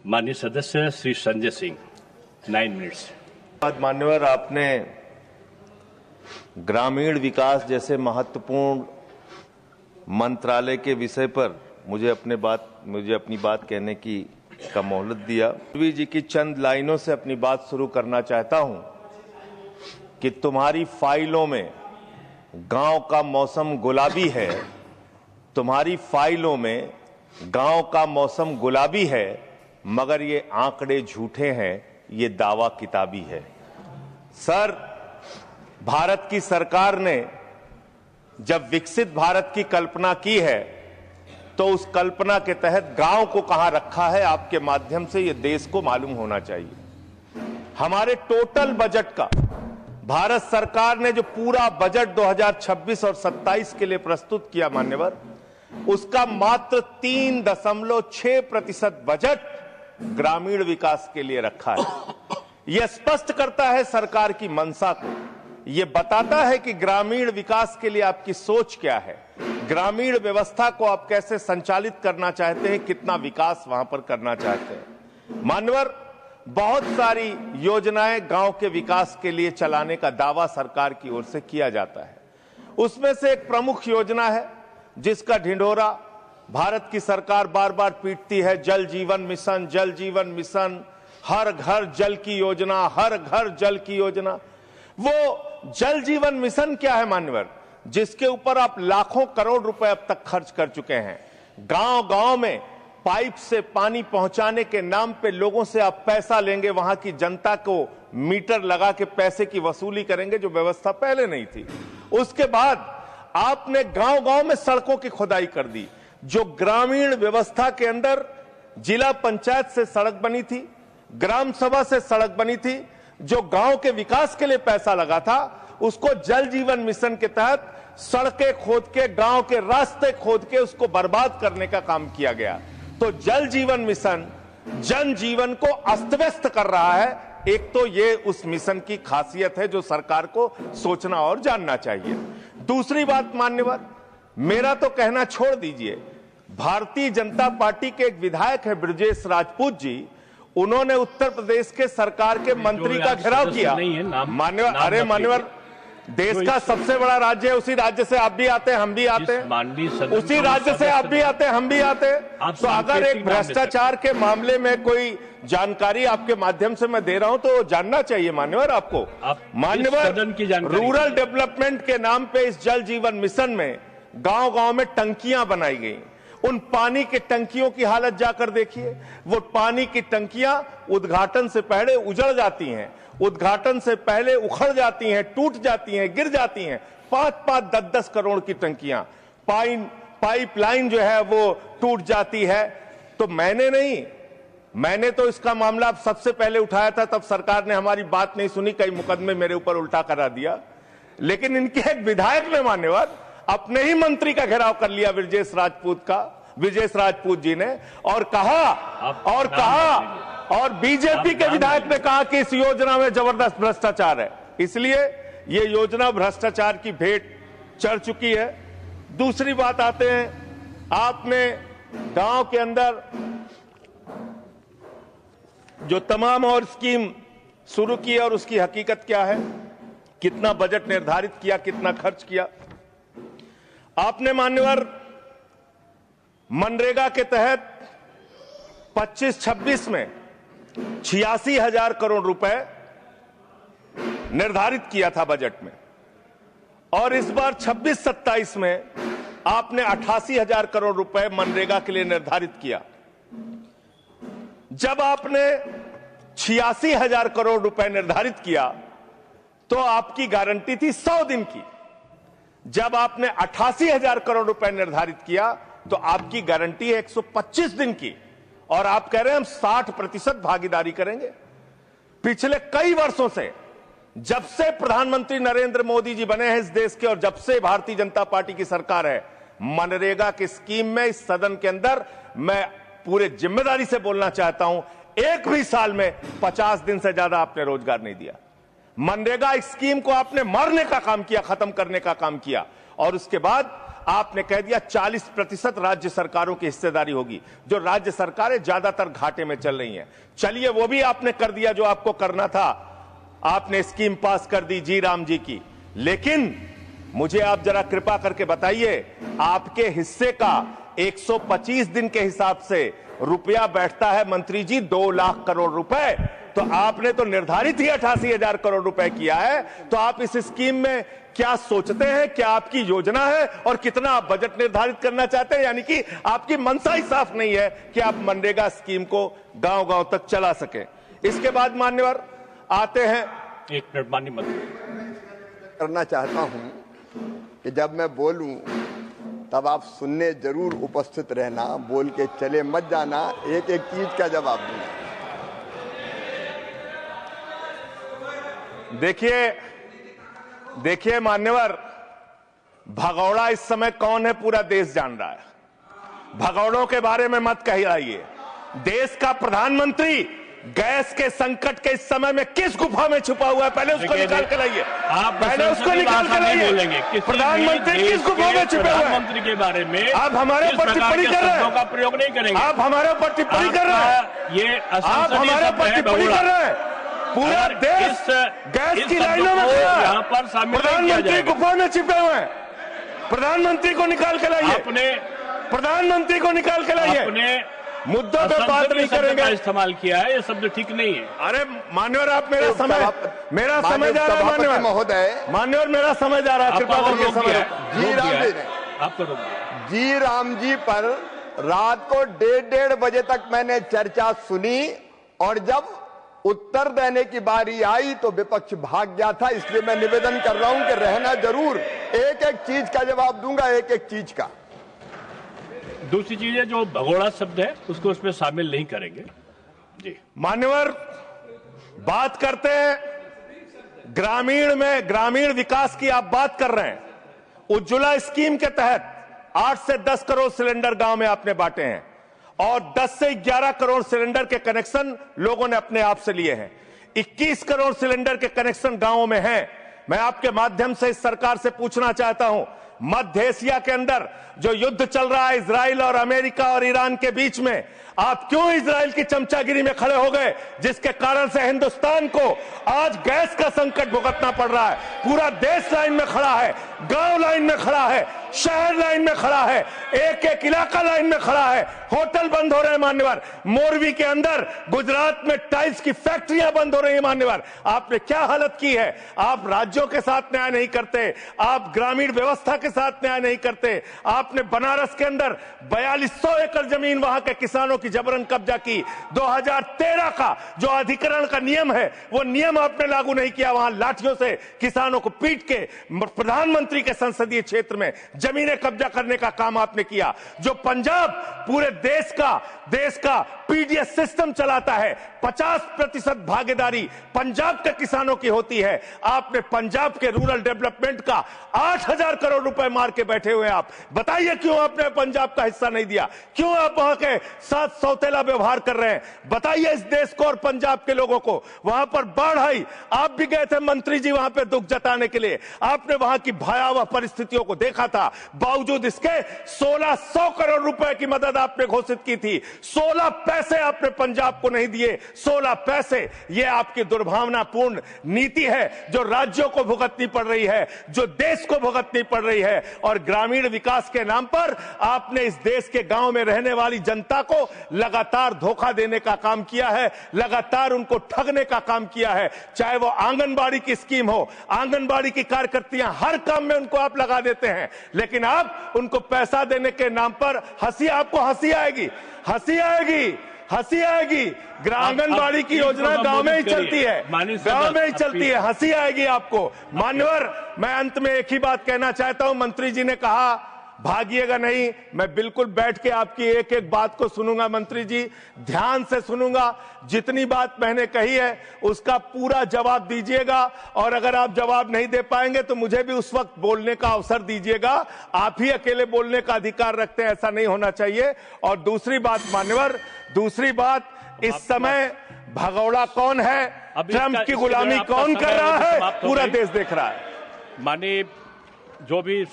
माननीय सदस्य श्री संजय सिंह 9 मिनट्स। मान्यवर, आपने ग्रामीण विकास जैसे महत्वपूर्ण मंत्रालय के विषय पर मुझे अपनी बात कहने का मोहलत दिया। पृथ्वी जी की चंद लाइनों से अपनी बात शुरू करना चाहता हूं कि तुम्हारी फाइलों में गांव का मौसम गुलाबी है, तुम्हारी फाइलों में गांव का मौसम गुलाबी है, मगर ये आंकड़े झूठे हैं, ये दावा किताबी है। सर, भारत की सरकार ने जब विकसित भारत की कल्पना की है तो उस कल्पना के तहत गांव को कहां रखा है, आपके माध्यम से ये देश को मालूम होना चाहिए। हमारे टोटल बजट का भारत सरकार ने जो पूरा बजट 2026 और 27 के लिए प्रस्तुत किया मान्यवर, उसका मात्र 3.6% बजट ग्रामीण विकास के लिए रखा है। यह स्पष्ट करता है सरकार की मंशा को। यह बताता है कि ग्रामीण विकास के लिए आपकी सोच क्या है, ग्रामीण व्यवस्था को आप कैसे संचालित करना चाहते हैं, कितना विकास वहां पर करना चाहते हैं। मान्यवर, बहुत सारी योजनाएं गांव के विकास के लिए चलाने का दावा सरकार की ओर से किया जाता है। उसमें से एक प्रमुख योजना है जिसका ढिंढोरा भारत की सरकार बार बार पीटती है, जल जीवन मिशन, जल जीवन मिशन, हर घर जल की योजना, हर घर जल की योजना। वो जल जीवन मिशन क्या है मान्यवर, जिसके ऊपर आप लाखों करोड़ रुपए अब तक खर्च कर चुके हैं। गांव गांव में पाइप से पानी पहुंचाने के नाम पे लोगों से आप पैसा लेंगे, वहां की जनता को मीटर लगा के पैसे की वसूली करेंगे, जो व्यवस्था पहले नहीं थी। उसके बाद आपने गांव गांव में सड़कों की खुदाई कर दी। जो ग्रामीण व्यवस्था के अंदर जिला पंचायत से सड़क बनी थी, ग्राम सभा से सड़क बनी थी, जो गांव के विकास के लिए पैसा लगा था, उसको जल जीवन मिशन के तहत सड़कें खोद के, गांव के रास्ते खोद के उसको बर्बाद करने का काम किया गया। तो जल जीवन मिशन जन जीवन को अस्त व्यस्त कर रहा है। एक तो ये उस मिशन की खासियत है जो सरकार को सोचना और जानना चाहिए। दूसरी बात मान्यवर, मेरा तो कहना छोड़ दीजिए, भारतीय जनता पार्टी के एक विधायक है ब्रजेश राजपूत जी, उन्होंने उत्तर प्रदेश के सरकार के मंत्री का घेराव किया। मान्यवर, अरे मान्यवर, देश का सबसे बड़ा राज्य है, उसी राज्य से आप भी आते हैं, हम भी आते हैं, उसी राज्य से आप भी आते हैं, हम भी आते हैं। तो अगर एक भ्रष्टाचार के मामले में कोई जानकारी आपके माध्यम से मैं दे रहा हूं तो जानना चाहिए मान्यवर आपको। मान्यवर, रूरल डेवलपमेंट के नाम पे इस जल जीवन मिशन में गांव गांव में टंकियां बनाई गई। उन पानी की टंकियों की हालत जाकर देखिए। वो पानी की टंकियां उद्घाटन से पहले उजड़ जाती हैं, उद्घाटन से पहले उखड़ जाती हैं, टूट जाती हैं, गिर जाती हैं। 5-5, 10-10 करोड़ की टंकियां, पाइपलाइन जो है वो टूट जाती है। तो मैंने तो इसका मामला सबसे पहले उठाया था, तब सरकार ने हमारी बात नहीं सुनी, कई मुकदमे मेरे ऊपर उल्टा करा दिया। लेकिन इनके एक विधायक ने मान्यवर अपने ही मंत्री का घेराव कर लिया, ब्रजेश राजपूत जी ने, और कहा और बीजेपी के विधायक ने कहा कि इस योजना में जबरदस्त भ्रष्टाचार है। इसलिए ये योजना भ्रष्टाचार की भेंट चढ़ चुकी है। दूसरी बात आते हैं, आपने गांव के अंदर जो तमाम और स्कीम शुरू की और उसकी हकीकत क्या है, कितना बजट निर्धारित किया, कितना खर्च किया। आपने मान्यवर मनरेगा के तहत 25-26 में 86,000 करोड़ रुपए निर्धारित किया था बजट में, और इस बार 26-27 में आपने 88,000 करोड़ रुपए मनरेगा के लिए निर्धारित किया। जब आपने 86,000 करोड़ रुपए निर्धारित किया तो आपकी गारंटी थी 100 दिन की। जब आपने 88,000 करोड़ रुपए निर्धारित किया तो आपकी गारंटी है 125 दिन की, और आप कह रहे हैं हम 60% भागीदारी करेंगे। पिछले कई वर्षों से, जब से प्रधानमंत्री नरेंद्र मोदी जी बने हैं इस देश के, और जब से भारतीय जनता पार्टी की सरकार है, मनरेगा की स्कीम में इस सदन के अंदर मैं पूरे जिम्मेदारी से बोलना चाहता हूं, एक भी साल में 50 दिन से ज्यादा आपने रोजगार नहीं दिया। मनरेगा स्कीम को आपने मारने का काम किया, खत्म करने का काम किया, और उसके बाद आपने कह दिया 40% राज्य सरकारों की हिस्सेदारी होगी। जो राज्य सरकारें ज्यादातर घाटे में चल रही हैं, चलिए वो भी आपने कर दिया जो आपको करना था। आपने स्कीम पास कर दी जी राम जी की, लेकिन मुझे आप जरा कृपा करके बताइए, आपके हिस्से का 125 दिन के हिसाब से रुपया बैठता है मंत्री जी 2 लाख करोड़ रुपए। तो आपने तो निर्धारित ही 88,000 करोड़ रुपए किया है। तो आप इस स्कीम में क्या सोचते हैं, क्या आपकी योजना है और कितना आप बजट निर्धारित करना चाहते हैं? यानी कि आपकी मंशा ही साफ नहीं है कि आप मनरेगा स्कीम को गांव-गांव तक चला सके। इसके बाद मान्यवर आते हैं, एक मिनट माननीय मंत्री। करना चाहता हूं कि जब मैं बोलूं तब आप सुनने जरूर उपस्थित रहना, बोल के चले मत जाना, एक एक चीज का जवाब दूंगा। देखिए मान्यवर, भगौड़ा इस समय कौन है पूरा देश जान रहा है। भगौड़ों के बारे में मत कहिए। देश का प्रधानमंत्री गैस के संकट के इस समय में किस गुफा में छुपा हुआ है, पहले उसको निकाल के लाइए। पहले उसको निकाल के लाइए। प्रधानमंत्री किस गुफा में छुपे हुए हैं? प्रधानमंत्री के बारे में आप हमारे ऊपर टिप्पणी कर रहे हैं, का प्रयोग नहीं करेंगे। आप हमारे ऊपर टिप्पणी कर रहे हैं, ये आप हमारे ऊपर टिप्पणी कर रहे हैं। पूरा देश गैस की लाइनों में खड़ा है, यहाँ पर शामिल प्रधानमंत्री गुफा में छिपे हुए हैं। प्रधानमंत्री को निकाल के लाइए, प्रधानमंत्री को निकाल के लाइए। मुद्दों पे बात नहीं करेंगे। इस्तेमाल किया है, ये शब्द ठीक नहीं है। अरे मान्यवर, आप मेरा समय जा रहा है। मान्यवर महोदय, मान्यवर मेरा समय जा रहा है, कृपा करके समय। जी राम जी पर रात को 1:30 बजे तक मैंने चर्चा सुनी और जब उत्तर देने की बारी आई तो विपक्ष भाग गया था। इसलिए मैं निवेदन कर रहा हूं कि रहना जरूर, एक एक चीज का जवाब दूंगा, एक एक चीज का। दूसरी चीज है, जो भगोड़ा शब्द है उसको उसमें शामिल नहीं करेंगे जी। मान्यवर, बात करते हैं ग्रामीण विकास की आप बात कर रहे हैं। उज्ज्वला स्कीम के तहत 8 से 10 करोड़ सिलेंडर गांव में आपने बांटे हैं और 10 से 11 करोड़ सिलेंडर के कनेक्शन लोगों ने अपने आप से लिए हैं। 21 करोड़ सिलेंडर के कनेक्शन गांवों में हैं। मैं आपके माध्यम से इस सरकार से पूछना चाहता हूं, मध्य एशिया के अंदर जो युद्ध चल रहा है इजराइल और अमेरिका और ईरान के बीच में, आप क्यों इजराइल की चमचागिरी में खड़े हो गए, जिसके कारण से हिंदुस्तान को आज गैस का संकट भुगतना पड़ रहा है। पूरा देश लाइन में खड़ा है, गांव लाइन में खड़ा है, शहर लाइन में खड़ा है, एक एक इलाका लाइन में खड़ा है। होटल बंद हो रहे हैं मान्यवर। मोरवी के अंदर गुजरात में टाइल्स की फैक्ट्रियां बंद हो रही है मान्यवर। आपने क्या हालत की है। आप राज्यों के साथ न्याय नहीं करते, आप ग्रामीण व्यवस्था के साथ न्याय नहीं करते। आपने बनारस के अंदर 4200 एकड़ जमीन वहां के किसानों की जबरन कब्जा की। 2013 का जो अधिकरण का नियम है, वो नियम आपने लागू नहीं किया। वहां लाठियों से किसानों को पीट के प्रधानमंत्री के संसदीय क्षेत्र में जमीनें कब्जा करने का काम आपने किया। जो पंजाब पूरे देश का पीडीएस सिस्टम चलाता है, 50% भागीदारी पंजाब के किसानों की होती है। आपने पंजाब के रूरल डेवलपमेंट का 8,000 करोड़ रुपए मार के बैठे हुए। आप बताइए क्यों आपने पंजाब का हिस्सा नहीं दिया, क्यों आप वहां के साथ सौतेला व्यवहार कर रहे हैं। बताइए इस देश को और पंजाब के लोगों को। वहां पर बाढ़ आई, आप भी गए थे मंत्री जी वहां पे दुख जताने के लिए। आपने वहां की भयावह परिस्थितियों को देखा था। बावजूद इसके 1600 करोड़ रुपए की मदद आपने घोषित की थी। 16 पैसे आपने पंजाब को नहीं दिए। 16 पैसे। यह आपकी दुर्भावनापूर्ण नीति है जो राज्यों को भुगतनी पड़ रही है, जो देश को भुगतनी पड़ रही है। और ग्रामीण विकास के नाम पर आपने इस देश के गांव में रहने वाली जनता को लगातार धोखा देने का काम किया है, लगातार उनको ठगने का काम किया है। चाहे वो आंगनबाड़ी की स्कीम हो, आंगनबाड़ी की कार्यकर्तियां, हर काम में उनको आप लगा देते हैं, लेकिन आप उनको पैसा देने के नाम पर आपको हंसी आएगी, हंसी आएगी, हंसी आएगी। आंगनबाड़ी की योजना गांव में ही चलती है, गांव में ही चलती है, हंसी आएगी आपको। मान्यवर, मैं अंत में एक ही बात कहना चाहता हूं। मंत्री जी ने कहा भागिएगा नहीं, मैं बिल्कुल बैठ के आपकी एक एक बात को सुनूंगा। मंत्री जी, ध्यान से सुनूंगा। जितनी बात मैंने कही है उसका पूरा जवाब दीजिएगा, और अगर आप जवाब नहीं दे पाएंगे तो मुझे भी उस वक्त बोलने का अवसर दीजिएगा। आप ही अकेले बोलने का अधिकार रखते हैं, ऐसा नहीं होना चाहिए। और दूसरी बात मान्यवर, दूसरी बात, इस समय भगौड़ा कौन है, ट्रंप की गुलामी कौन कर रहा है, पूरा देश देख रहा है। माननीय जो भी